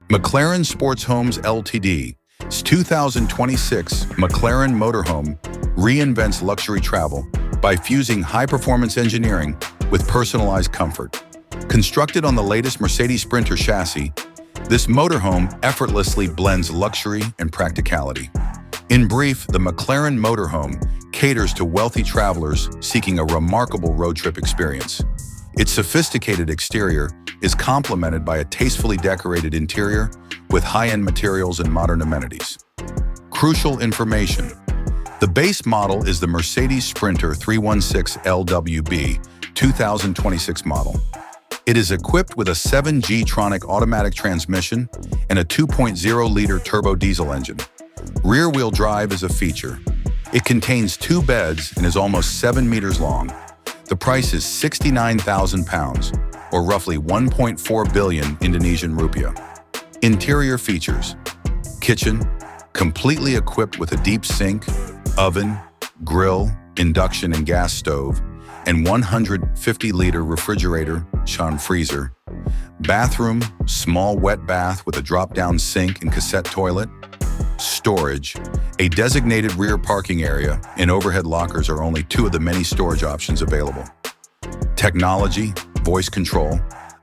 McLaren Sports Homes Ltd.'s 2026 McLaren Motorhome reinvents luxury travel by fusing high-performance engineering with personalized comfort. Constructed on the latest Mercedes Sprinter chassis, this motorhome effortlessly blends luxury and practicality. In brief, the McLaren Motorhome caters to wealthy travelers seeking a remarkable road trip experience. Its sophisticated exterior is complemented by a tastefully decorated interior with high-end materials and modern amenities. Crucial information. The base model is the Mercedes Sprinter 316 LWB 2026 model. It is equipped with a 7G-tronic automatic transmission and a 2.0-liter turbo diesel engine. Rear-wheel drive is a feature. It contains 2 beds and is almost 7 meters long. The price is £69,000, or roughly 1.4 billion Indonesian rupiah. Interior features: kitchen, completely equipped with a deep sink, oven, grill, induction and gas stove, and 150-liter refrigerator, freezer. Bathroom, small wet bath with a drop-down sink and cassette toilet. Storage, a designated rear parking area and overhead lockers are only 2 of the many storage options available. Technology, voice control,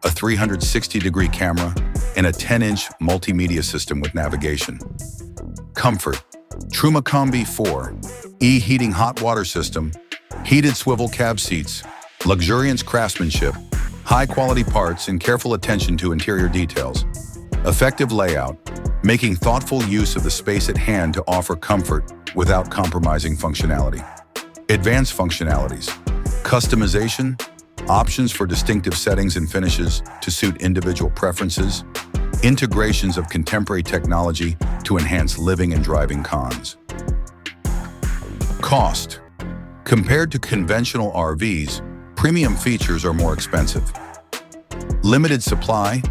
a 360-degree camera, and a 10-inch multimedia system with navigation. Comfort, Truma Combi 4, heating hot water system, heated swivel cab seats, luxurious craftsmanship, high-quality parts, and careful attention to interior details. Effective layout, making thoughtful use of the space at hand to offer comfort without compromising functionality. Advanced functionalities, customization, options for distinctive settings and finishes to suit individual preferences, integrations of contemporary technology to enhance living and driving cons. Cost. Compared to conventional RVs, premium features are more expensive. Limited supply.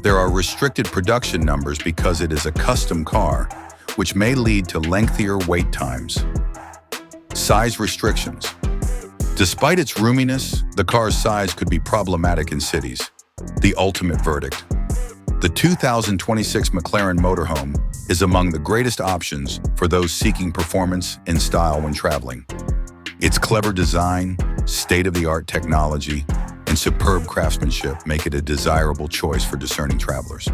There are restricted production numbers because it is a custom car, which may lead to lengthier wait times. Size restrictions. Despite its roominess, the car's size could be problematic in cities. The ultimate verdict. The 2026 McLaren Motorhome is among the greatest options for those seeking performance and style when traveling. Its clever design, state-of-the-art technology, and superb craftsmanship make it a desirable choice for discerning travelers.